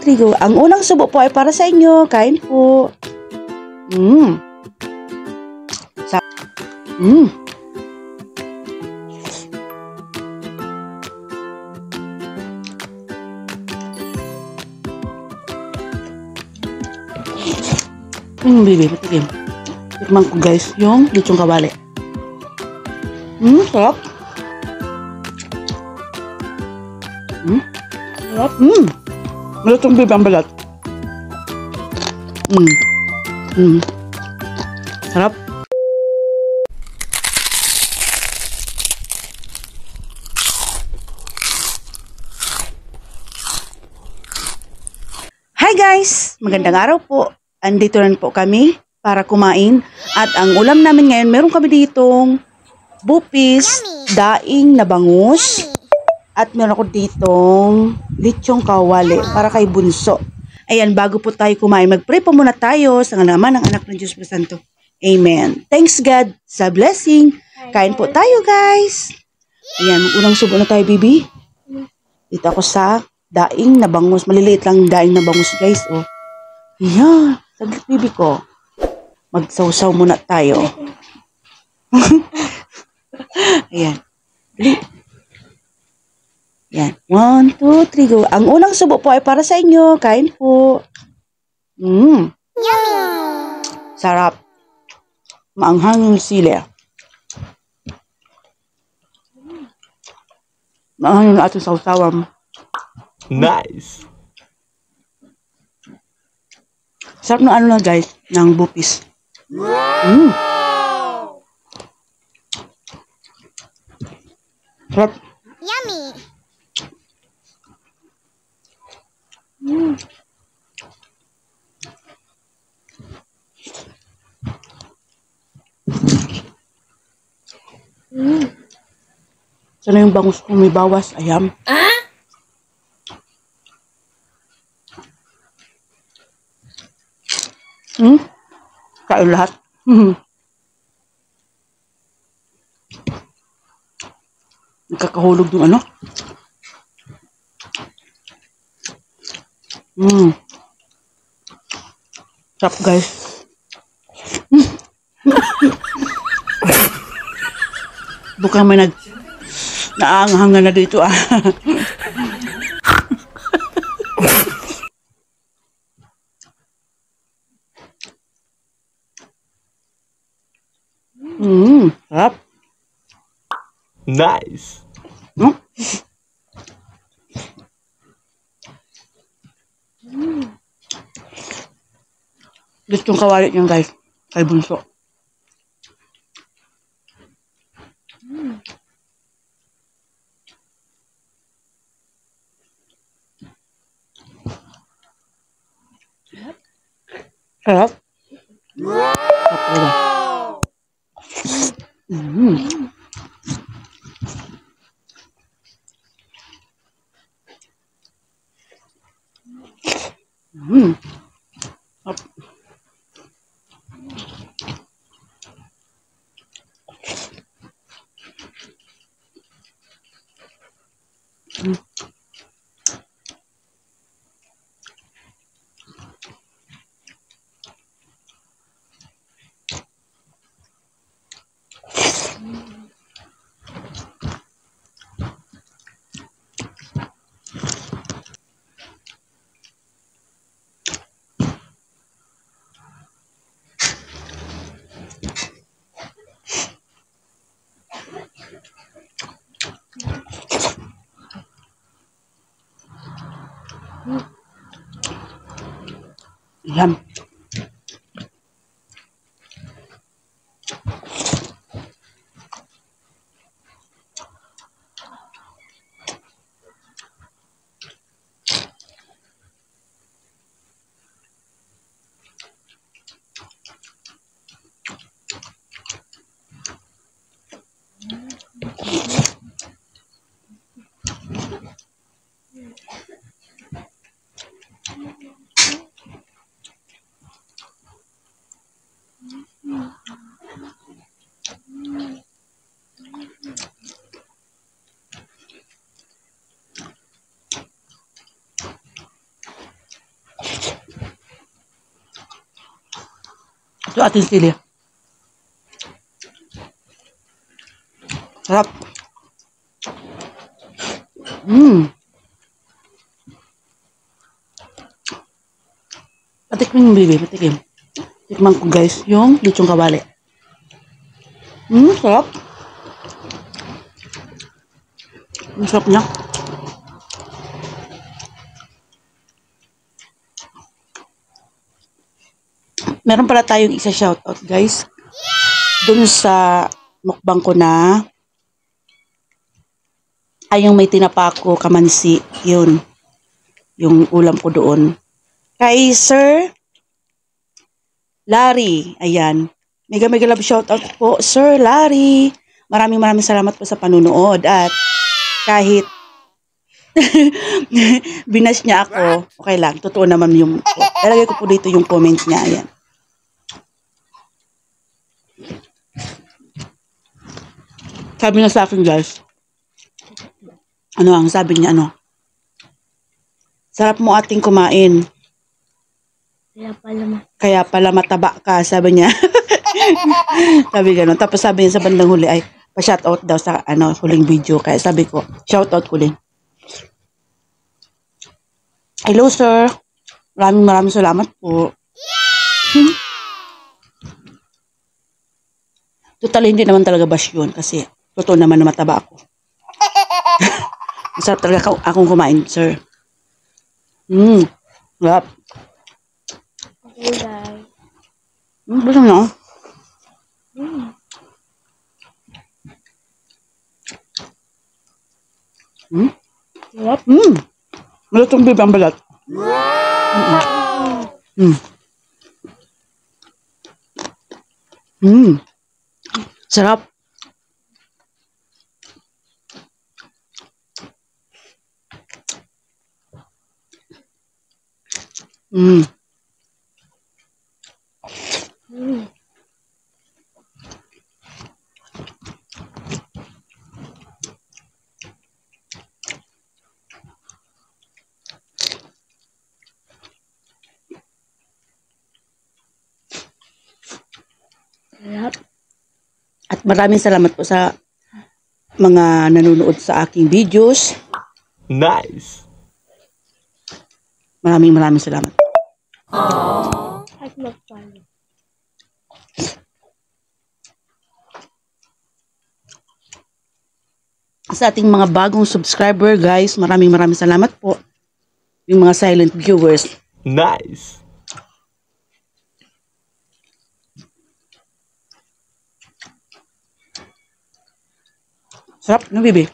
3, go. Ang unang subo po ay para sa inyo. Kain po. Bibi, matikim. Tikman ko guys, yung lechong kawali. Sarap. Sarap. Lechong bibi ang balat. Sarap. Hi guys! Magandang araw po. Andito rin po kami para kumain. At ang ulam namin ngayon, meron kami ditong bupis, daing na bangus. At meron ako ditong lechong kawali para kay Bunso. Ayan, bago po tayo kumain, mag-pray po muna tayo sa naman ng anak ng Diyos Santo. Amen. Thanks God sa blessing. Kain po tayo guys. Ayan, unang subo na tayo, baby. Dito ako sa daing na bangus. Maliliit lang daing na bangus guys. Oh. Ayan. Saglit, baby ko. Magsawsaw muna tayo. Ayan. Ayan. 1, 2, 3, go. Ang unang subo po ay para sa inyo. Kain po. Yummy! Sarap. Maanghang yung sili. Maanghang yung ating sawsawan. Nice! Sarap ng ano na guys, ng bupis. Sarap. Yummy! Sana yung bangus kung may bawas, ayam. Kain lahat. Nakakahulog yung ano. Sarap guys. Bukang may naanghangan na dito ah. Sarap. Nice! Gusto yung kawali niyan guys. Kay Bunso. Sarap. Sarap talaga. Yum. Ito ating sili. Sarap. Patikmin yung bibi, patikim. Tikman ko guys, yung lechong kawali. Sarap. Ang sarap niya. Meron pala tayong isa shoutout guys. Dun sa mukbang ko na ay yung may tinapako kamansi. Yun. Yung ulam ko doon. Kay Sir Larry. Ayan. Mega love shoutout po Sir Larry. Maraming salamat po sa panunood. At kahit binas niya ako, okay lang. Totoo naman yung ilagay ko po dito yung comments niya. Ayan. Sabi niya sa akin guys, sabi niya sarap mo ating kumain. Kaya pala mataba ka, sabi niya. Sabi gano'n. Tapos sabi niya sa bandang huli ay pa-shoutout daw sa huling video. Kaya sabi ko, shoutout ko din. Hello sir. Maraming salamat po. Totally hindi naman talaga bash yun kasi totoo naman na mataba ako. Masarap talaga akong kumain, sir. Sarap. Okay, guys. Gusto niyo? Sarap. Malutong bibi ang balat. Sarap. Sarap. At maraming salamat po sa mga nanonood sa aking videos. Nice. Maraming salamat. At mag-follow. Sa ating mga bagong subscriber guys, maraming salamat po. Yung mga silent viewers. Nice. Sarap, no, bibi?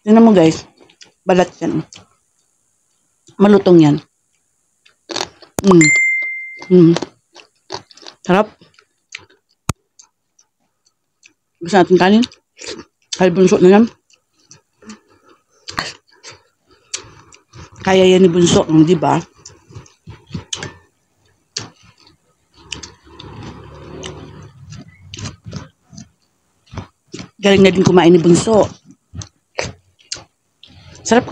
Tingnan mo, guys. Balat yan. Malutong yan. Sarap. Gusto natin kanin? Bunso na yan. Kaya yan ni Bunso, di ba? Galing na din kumain ni Bunso. Sarap.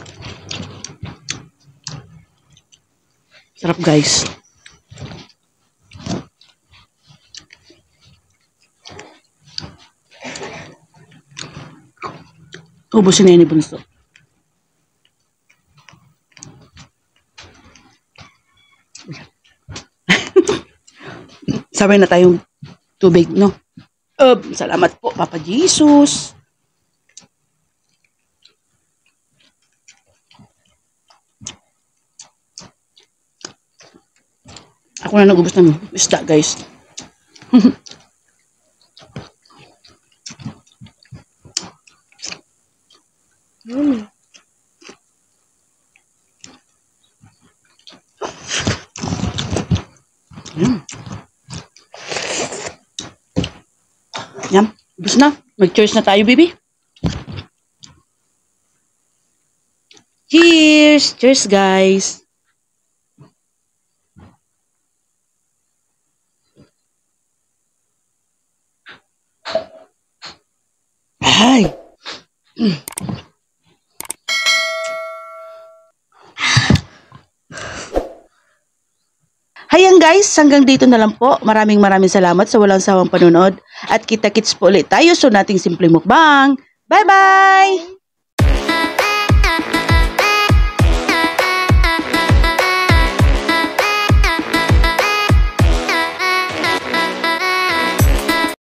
Sarap guys. Ubusin na yun ni Bunso. Sabay na tayong tubig, no? Salamat po, Papa Jesus. Ako na nag-ubos ng isda, guys. Yan, ubos na. Mag-cheers na tayo, baby. Cheers! Cheers, guys. Ay! Hayang guys, hanggang dito na lang po. Maraming salamat sa walang sawang panunod. At kita-kits po ulit tayo sa nating simpleng mukbang. Bye-bye!